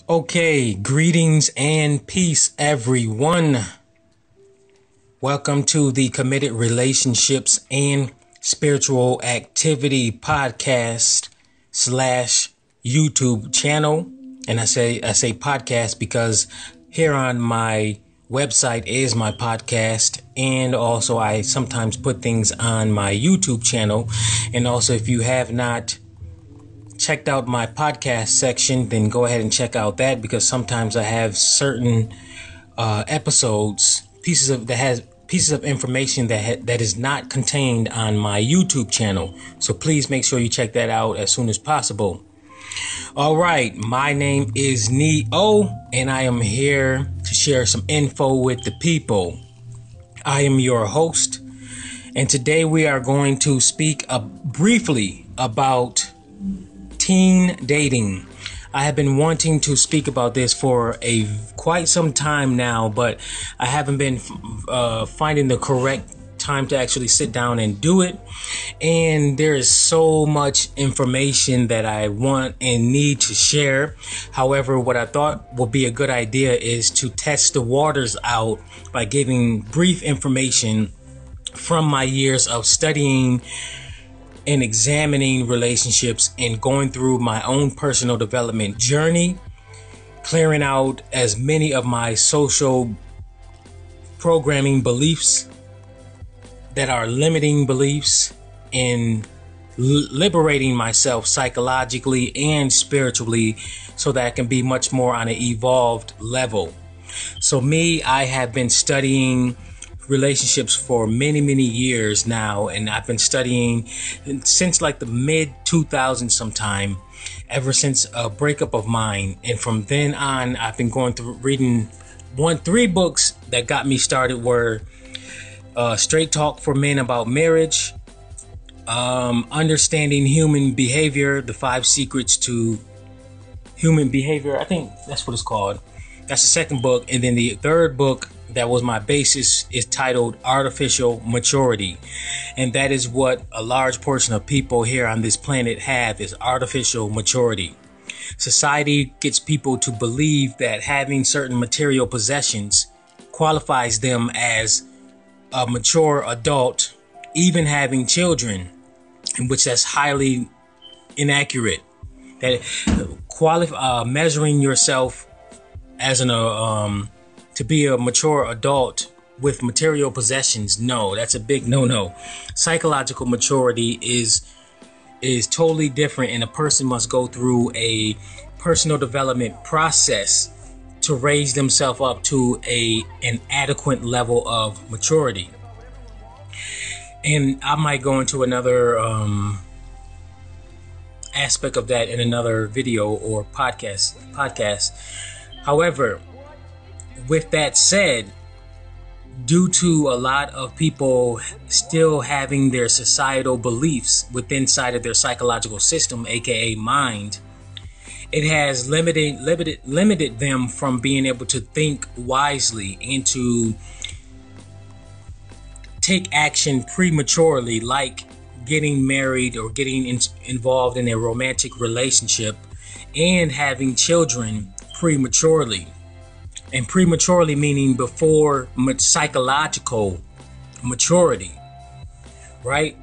Okay, greetings and peace, everyone. Welcome to the Committed Relationships and Spiritual Activity podcast / YouTube channel. And I say podcast because here on my website is my podcast, and also I sometimes put things on my YouTube channel. And also, if you have not checked out my podcast section, then go ahead and check out that, because sometimes I have certain episodes, pieces of information that is not contained on my YouTube channel. So please make sure you check that out as soon as possible. All right, my name is Neo, and I am here to share some info with the people. I am your host, and today we are going to speak briefly about teen dating. I have been wanting to speak about this for quite some time now, but I haven't been finding the correct time to actually sit down and do it. And there is so much information that I want and need to share. However, what I thought would be a good idea is to test the waters out by giving brief information from my years of studying and examining relationships and going through my own personal development journey, clearing out as many of my social programming beliefs that are limiting beliefs, and liberating myself psychologically and spiritually so that I can be much more on an evolved level. So I have been studying relationships for many years now, and I've been studying since like the mid 2000s sometime, ever since a breakup of mine. And from then on, I've been going through reading three books that got me started were Straight Talk for Men About Marriage, Understanding Human Behavior, The 5 Secrets to Human Behavior. I think that's what it's called. That's the second book. And then the third book that was my basis is titled Artificial Maturity. And that is what a large portion of people here on this planet have, is artificial maturity. Society gets people to believe that having certain material possessions qualifies them as a mature adult, even having children, in which that's highly inaccurate. That measuring yourself as to be a mature adult with material possessions, no, that's a big no. Psychological maturity is totally different, and a person must go through a personal development process to raise themselves up to an adequate level of maturity. And I might go into another aspect of that in another video or podcast. However, with that said, due to a lot of people still having their societal beliefs inside of their psychological system, aka mind, it has limited them from being able to think wisely and to take action prematurely, like getting married or getting involved in a romantic relationship and having children prematurely. And prematurely meaning before psychological maturity, right?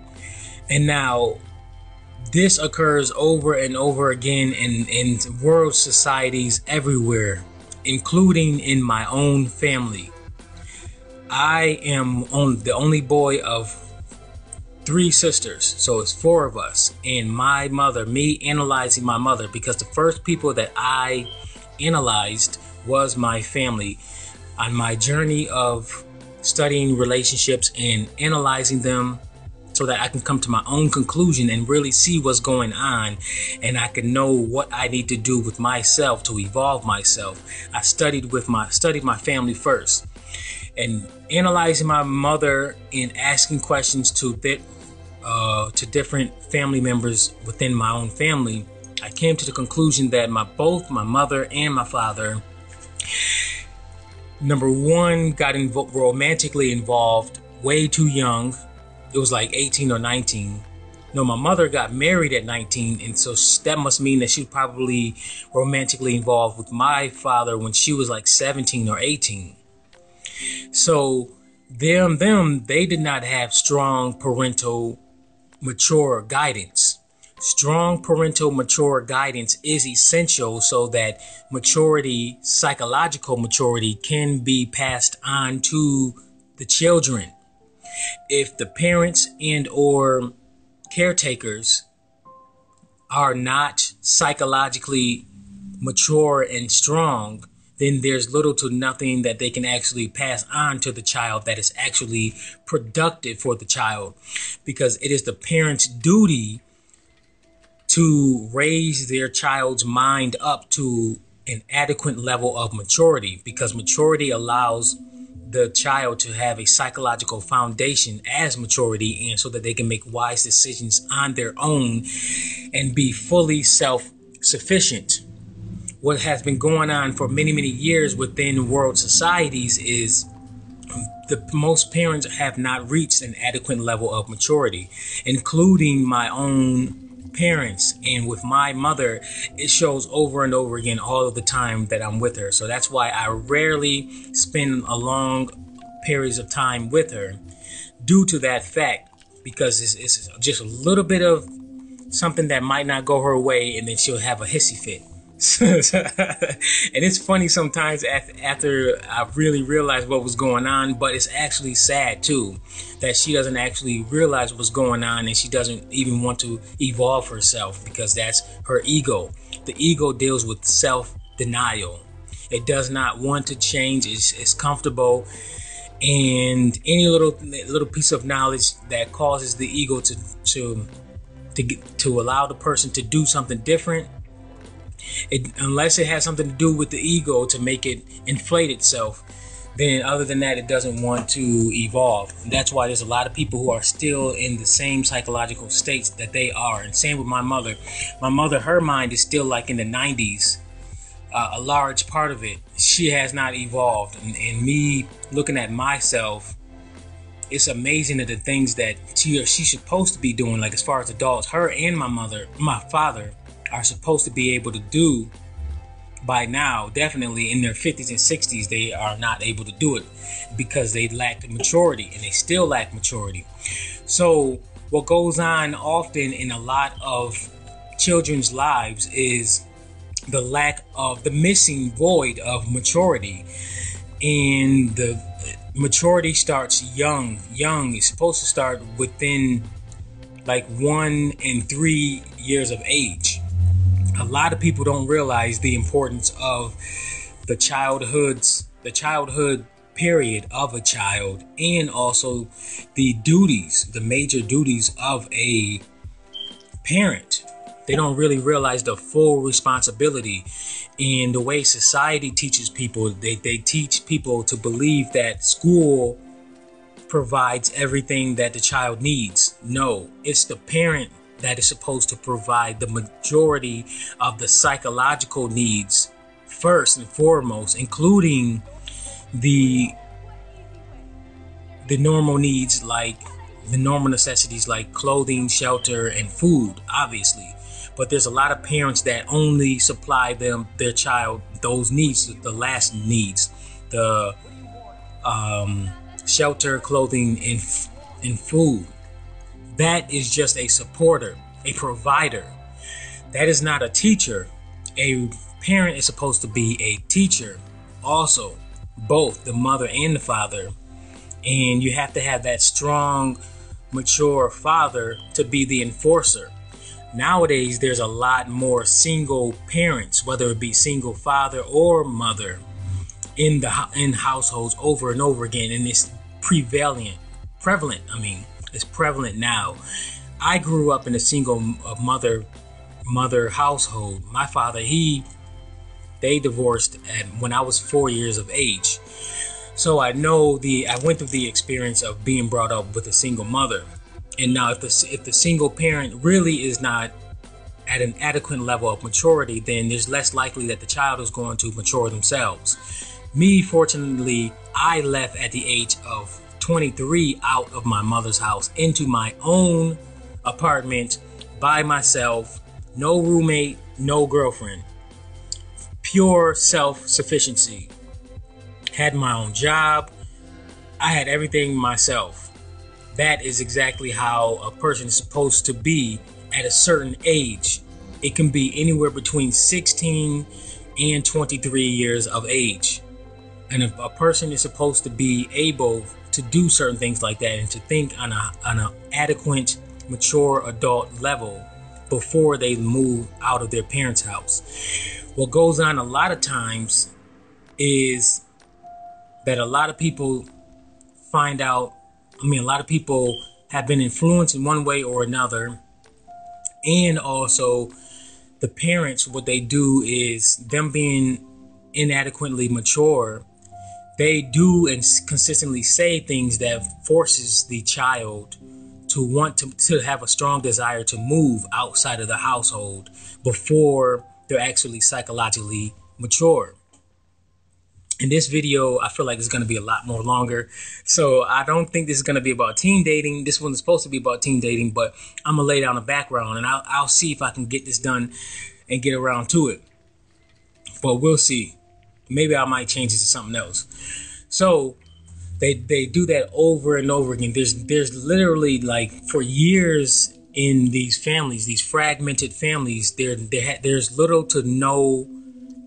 And now this occurs over and over again in world societies everywhere, including in my own family. I am the only boy of 3 sisters, so it's 4 of us. And my mother, me analyzing my mother, because the first people that I analyzed was my family. On my journey of studying relationships and analyzing them so that I can come to my own conclusion and really see what's going on, and I can know what I need to do with myself to evolve myself. I studied my family first, and analyzing my mother and asking questions to different family members within my own family. I came to the conclusion that both my mother and my father, number one, got romantically involved way too young. It was like 18 or 19. No, my mother got married at 19, and so that must mean that she was probably romantically involved with my father when she was like 17 or 18. So they did not have strong parental mature guidance. Strong parental mature guidance is essential so that maturity, psychological maturity, can be passed on to the children. If the parents and or caretakers are not psychologically mature and strong, then there's little to nothing that they can actually pass on to the child that is actually productive for the child, because it is the parent's duty to raise their child's mind up to an adequate level of maturity, because maturity allows the child to have a psychological foundation as maturity, and so that they can make wise decisions on their own and be fully self-sufficient. What has been going on for many, many years within world societies is most parents have not reached an adequate level of maturity, including my own parents. And with my mother, it shows over and over again all of the time that I'm with her. So that's why I rarely spend a long periods of time with her, due to that fact, because it's just a little bit of something that might not go her way, and then she'll have a hissy fit. And it's funny sometimes after I really realized what was going on, but it's actually sad too that she doesn't actually realize what's going on, and she doesn't even want to evolve herself, because that's her ego. The ego deals with self-denial. It does not want to change. It's comfortable, and any little piece of knowledge that causes the ego to allow the person to do something different, unless it has something to do with the ego to make it inflate itself, then other than that, it doesn't want to evolve. And that's why there's a lot of people who are still in the same psychological states that they are. And same with my mother. My mother, her mind is still like in the 90s. A large part of it, she has not evolved. And me looking at myself, it's amazing that the things that she's supposed to be doing, like as far as adults, her and my father, are supposed to be able to do by now. Definitely in their 50s and 60s, they are not able to do it because they lack maturity, and they still lack maturity. So what goes on often in a lot of children's lives is the missing void of maturity. And the maturity starts young. It's supposed to start within like 1 and 3 years of age. A lot of people don't realize the importance of the childhood period of a child, and also the major duties of a parent. They don't really realize the full responsibility. And the way society teaches people, they teach people to believe that school provides everything that the child needs. No, it's the parent that is supposed to provide the majority of the psychological needs first and foremost, including the normal needs, like the normal necessities like clothing, shelter, and food, obviously. But there's a lot of parents that only supply their child those needs, the last needs, the shelter, clothing, and food. That is just a supporter, a provider. That is not a teacher. A parent is supposed to be a teacher also, both the mother and the father. And you have to have that strong, mature father to be the enforcer. Nowadays, there's a lot more single parents, whether it be single father or mother, in households over and over again, and it's prevalent. It's prevalent now. I grew up in a single mother household. My father, they divorced when I was 4 years of age. So I went through the experience of being brought up with a single mother. And now if the single parent really is not at an adequate level of maturity, then there's less likely that the child is going to mature themselves. Me, fortunately, I left at the age of 23 out of my mother's house into my own apartment by myself, no roommate, no girlfriend, pure self-sufficiency. Had my own job. I had everything myself. That is exactly how a person is supposed to be at a certain age. It can be anywhere between 16 and 23 years of age. And if a person is supposed to be able to do certain things like that and to think on an adequate, mature adult level before they move out of their parents' house. What goes on a lot of times is that a lot of people a lot of people have been influenced in one way or another. And also the parents, what they do is, them being inadequately mature, they do and consistently say things that forces the child to want to have a strong desire to move outside of the household before they're actually psychologically mature. In this video, I feel like it's going to be a lot more longer. So I don't think this is going to be about teen dating. This one's supposed to be about teen dating, but I'm going to lay down a background and I'll see if I can get this done and get around to it. But we'll see. Maybe I might change it to something else. So they do that over and over again. There's literally, like, for years in these families, these fragmented families, there's little to no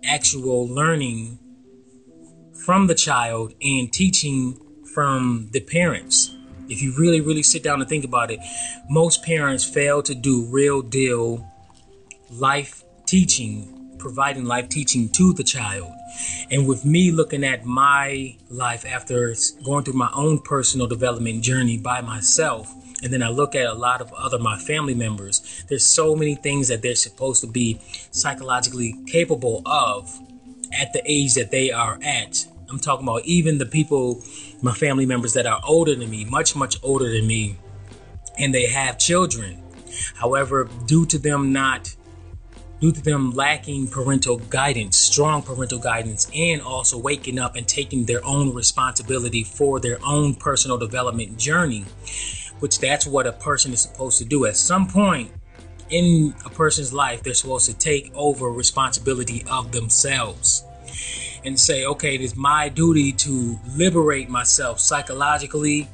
actual learning from the child and teaching from the parents. If you really, really sit down and think about it, most parents fail to do real deal life teaching, providing life teaching to the child. And with me looking at my life after going through my own personal development journey by myself, and then I look at a lot of my family members, there's so many things that they're supposed to be psychologically capable of at the age that they are at. I'm talking about even the people, my family members that are older than me, much, much older than me, and they have children. However, due to them lacking parental guidance, strong parental guidance, and also waking up and taking their own responsibility for their own personal development journey, which that's what a person is supposed to do. At some point in a person's life, they're supposed to take over responsibility of themselves and say, okay, it is my duty to liberate myself psychologically,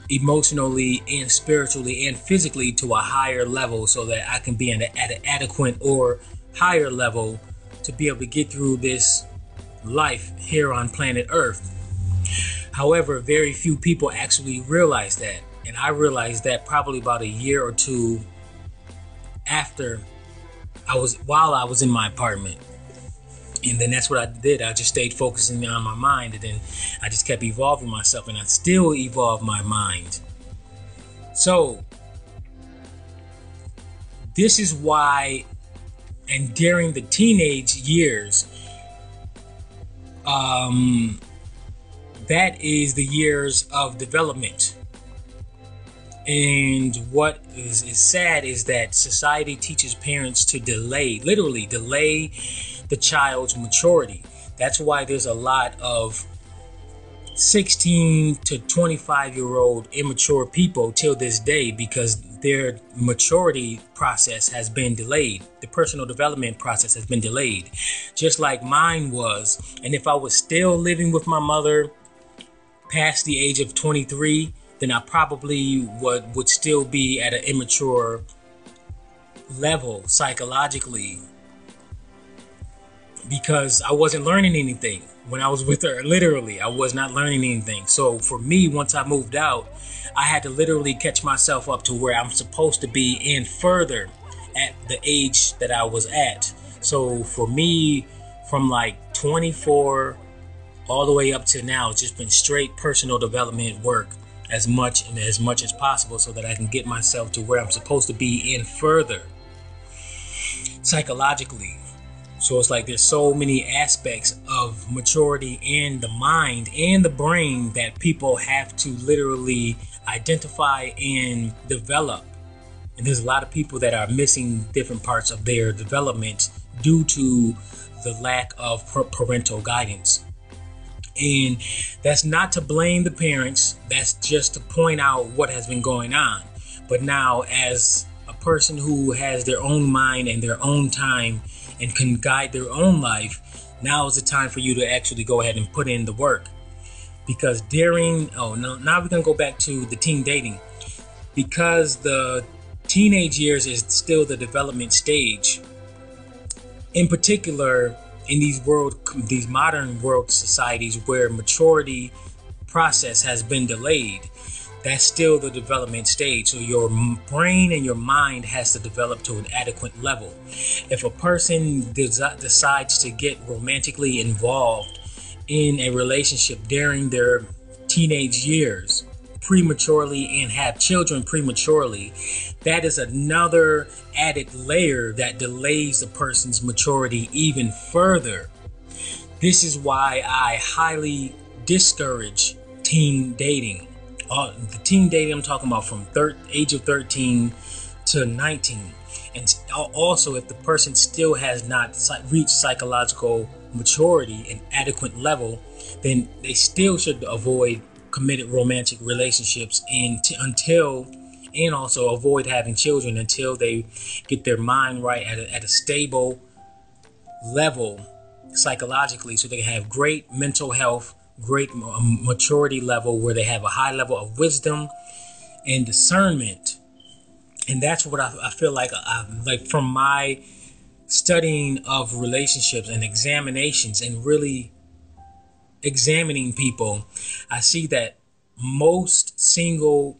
emotionally, and spiritually, and physically to a higher level so that I can be at an adequate or higher level to be able to get through this life here on planet Earth. However, very few people actually realize that. And I realized that probably about a year or two after while I was in my apartment. And then that's what I did. I just stayed focusing on my mind, and then I just kept evolving myself, and I still evolve my mind. So this is why, and during the teenage years, that is the years of development. And what is sad is that society teaches parents to literally delay the child's maturity. That's why there's a lot of 16 to 25-year-old immature people till this day, because their maturity process has been delayed. The personal development process has been delayed, just like mine was. And if I was still living with my mother past the age of 23, then I probably would still be at an immature level psychologically, because I wasn't learning anything when I was with her. Literally, I was not learning anything. So for me, once I moved out, I had to literally catch myself up to where I'm supposed to be and further at the age that I was at. So for me, from like 24 all the way up to now, it's just been straight personal development work as much as possible so that I can get myself to where I'm supposed to be and further psychologically. So it's like there's so many aspects of maturity in the mind and the brain that people have to literally identify and develop. And there's a lot of people that are missing different parts of their development due to the lack of parental guidance. And that's not to blame the parents. That's just to point out what has been going on. But now, as a person who has their own mind and their own time and can guide their own life, now is the time for you to actually go ahead and put in the work. Because now we're going to go back to the teen dating. Because the teenage years is still the development stage. In particular, in these modern world societies where maturity process has been delayed, that's still the development stage. So your brain and your mind has to develop to an adequate level. If a person decides to get romantically involved in a relationship during their teenage years prematurely and have children prematurely, that is another added layer that delays the person's maturity even further. This is why I highly discourage teen dating. The teen dating I'm talking about from age of 13 to 19. And also, if the person still has not reached psychological maturity and adequate level, then they still should avoid committed romantic relationships and also avoid having children until they get their mind right at a stable level psychologically, so they can have great mental health, great maturity level where they have a high level of wisdom and discernment. And that's what I feel like from my studying of relationships and examinations and really examining people, I see that most single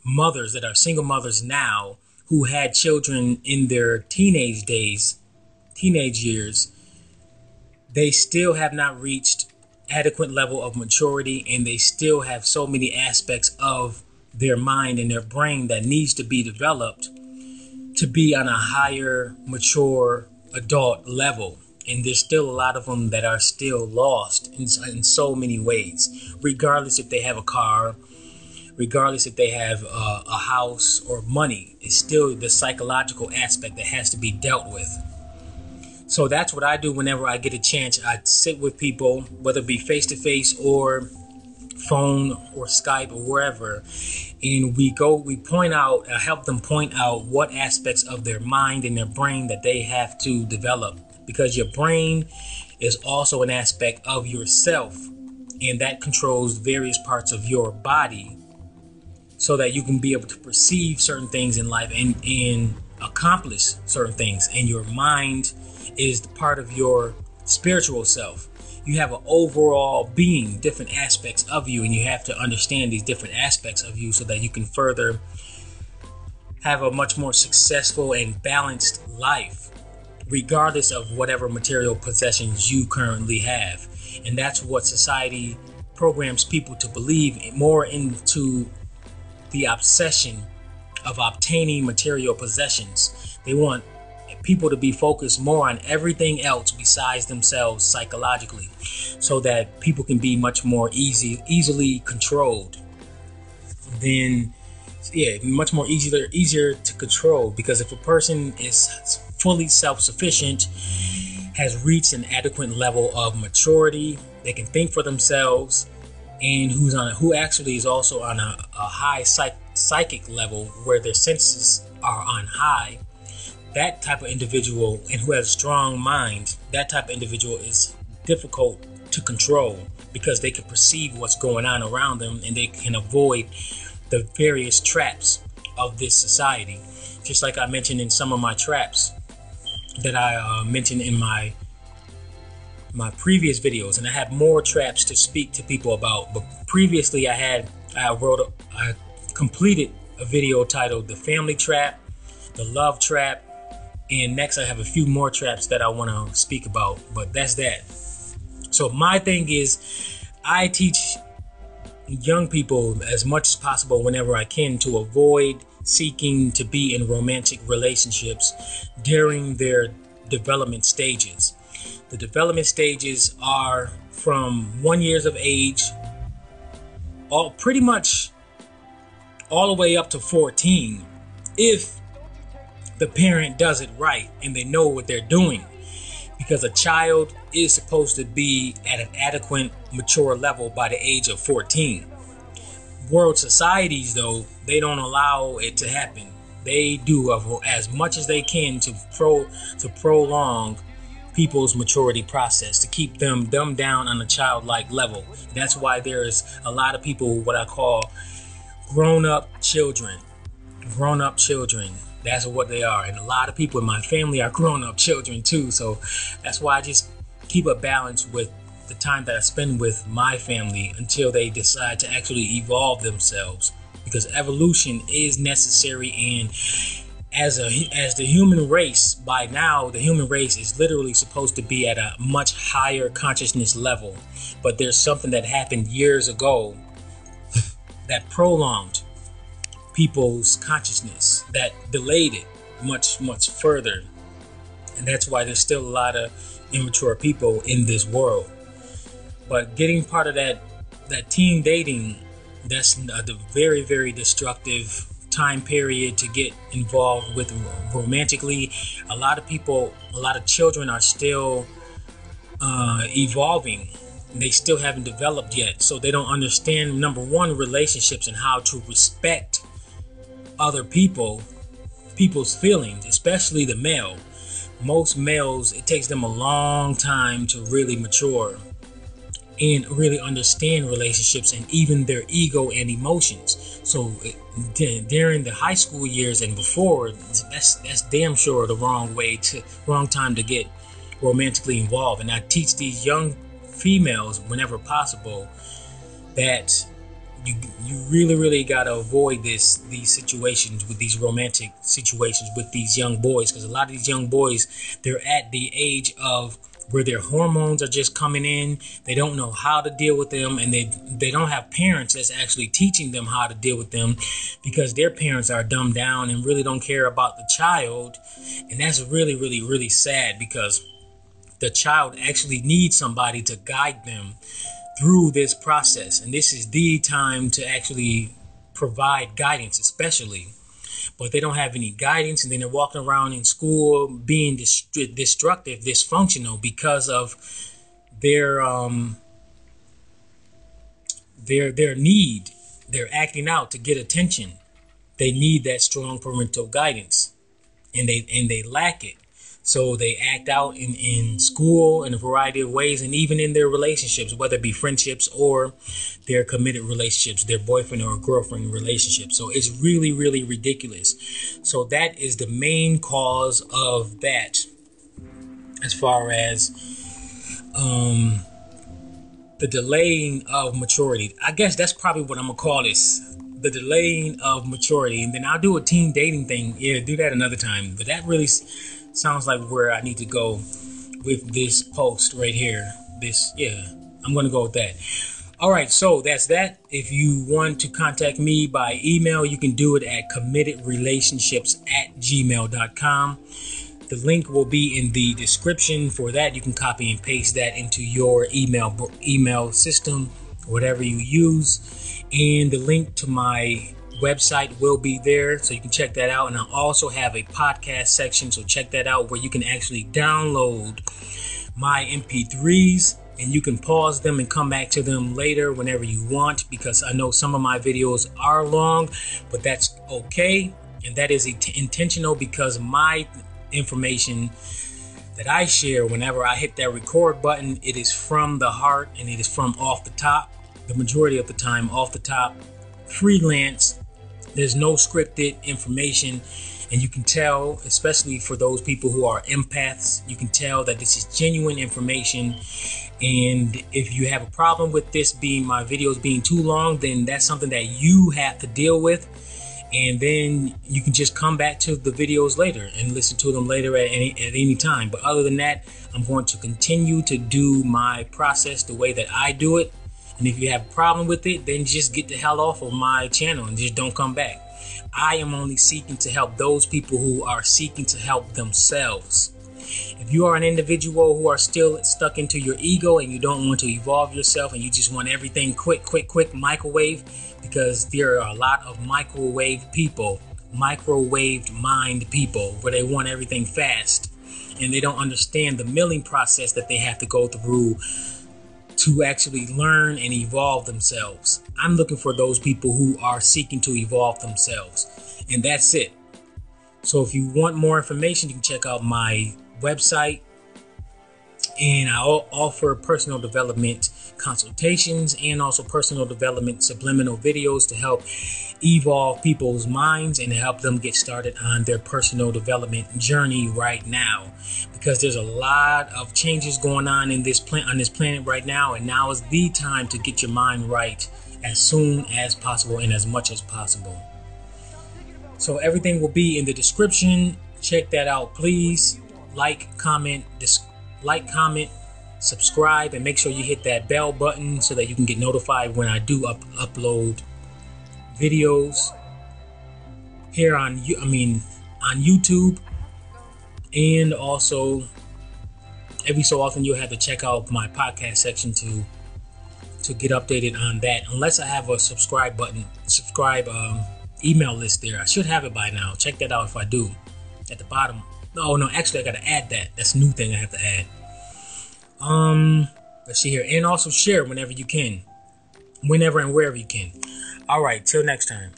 mothers that are single mothers now who had children in their teenage years, they still have not reached adequate level of maturity, and they still have so many aspects of their mind and their brain that needs to be developed to be on a higher mature adult level. And there's still a lot of them that are still lost in so many ways, regardless if they have a car, regardless if they have a house or money. It's still the psychological aspect that has to be dealt with. So that's what I do whenever I get a chance. I sit with people, whether it be face-to-face or phone or Skype or wherever, and we help them point out what aspects of their mind and their brain that they have to develop. Because your brain is also an aspect of yourself, and that controls various parts of your body so that you can be able to perceive certain things in life and accomplish certain things. And your mind is the part of your spiritual self. You have an overall being, different aspects of you, and you have to understand these different aspects of you so that you can further have a much more successful and balanced life, regardless of whatever material possessions you currently have. And that's what society programs people to believe more into the obsession of obtaining material possessions. They want people to be focused more on everything else besides themselves psychologically, so that people can be much more easily controlled. Much more easier to control, because if a person is fully self-sufficient, has reached an adequate level of maturity, they can think for themselves, and who actually is also on a high psychic level where their senses are on high, that type of individual, and who has a strong mind, that type of individual is difficult to control because they can perceive what's going on around them, and they can avoid the various traps of this society. Just like I mentioned in some of my traps that I mentioned in my previous videos, and I have more traps to speak to people about. But previously I completed a video titled The Family Trap, The Love Trap, and next I have a few more traps that I want to speak about, but that's that. So my thing is, I teach young people as much as possible whenever I can to avoid seeking to be in romantic relationships during their development stages. The development stages are from 1 year of age, pretty much all the way up to 14, if the parent does it right and they know what they're doing. Because a child is supposed to be at an adequate, mature level by the age of 14. World societies, though, they don't allow it to happen. They do as much as they can to prolong people's maturity process, to keep them dumbed down on a childlike level. That's why there's a lot of people, what I call grown-up children. Grown-up children. That's what they are. And a lot of people in my family are grown-up children too. So that's why I just keep a balance with the time that I spend with my family until they decide to actually evolve themselves. Because evolution is necessary, and as the human race, by now the human race is literally supposed to be at a much higher consciousness level. But there's something that happened years ago that prolonged people's consciousness, that delayed it much further. And that's why there's still a lot of immature people in this world. But getting part of that teen dating, that's a very, very destructive time period to get involved with romantically. A lot of people, a lot of children are still evolving. They still haven't developed yet, so they don't understand, number one, relationships and how to respect other people's feelings, especially the male. Most males, it takes them a long time to really mature and really understand relationships and even their ego and emotions. So during the high school years and before, that's damn sure the wrong time to get romantically involved. And I teach these young females whenever possible that you really got to avoid these situations, with these romantic situations with these young boys, because a lot of these young boys, they're at the age of where their hormones are just coming in. They don't know how to deal with them, and they don't have parents that's actually teaching them how to deal with them, because their parents are dumbed down and really don't care about the child. And that's really sad, because the child actually needs somebody to guide them through this process, and this is the time to actually provide guidance, especially. But they don't have any guidance, and then they're walking around in school being destructive, dysfunctional, because of their need. They're acting out to get attention. They need that strong parental guidance, and they lack it. So they act out in school in a variety of ways, and even in their relationships, whether it be friendships or their committed relationships, their boyfriend or girlfriend relationships. So it's really ridiculous. So that is the main cause of that, as far as the delaying of maturity. I guess that's probably what I'm going to call this. The delaying of maturity. And then I'll do a teen dating thing. Yeah, do that another time. But that really sounds like where I need to go with this post right here. I'm going to go with that. All right, so that's that. If you want to contact me by email, you can do it at committedrelationships@gmail.com. The link will be in the description for that. You can copy and paste that into your email system, whatever you use. And the link to my website will be there, so you can check that out. And I also have a podcast section, so check that out, where you can actually download my MP3s, and you can pause them and come back to them later whenever you want, because I know some of my videos are long, but that's okay. And that is intentional, because my information that I share, whenever I hit that record button, it is from the heart, and it is from off the top, the majority of the time off the top, freelance. There's no scripted information, and you can tell, especially for those people who are empaths, you can tell that this is genuine information. And if you have a problem with my videos being too long, then that's something that you have to deal with. And then you can just come back to the videos later and listen to them later at any time. But other than that, I'm going to continue to do my process the way that I do it. And if you have a problem with it, then just get the hell off of my channel and just don't come back. I am only seeking to help those people who are seeking to help themselves. If you are an individual who are still stuck into your ego and you don't want to evolve yourself, and you just want everything quick, microwave, because there are a lot of microwaved mind people, where they want everything fast, and they don't understand the milling process that they have to go through to actually learn and evolve themselves. I'm looking for those people who are seeking to evolve themselves. And that's it. So if you want more information, you can check out my website. And I offer personal development consultations and also personal development subliminal videos to help evolve people's minds and help them get started on their personal development journey right now. Because there's a lot of changes going on in this planet right now, and now is the time to get your mind right as soon as possible and as much as possible. So everything will be in the description. Check that out, please. Like, comment, subscribe, and make sure you hit that bell button so that you can get notified when I do upload videos here on YouTube. And also every so often you'll have to check out my podcast section to get updated on that, unless I have a subscribe email list there. I should have it by now. Check that out if I do. At the bottom. No, actually I gotta add that. That's a new thing I have to add. Let's see here. And also share whenever you can. Whenever and wherever you can. Alright, till next time.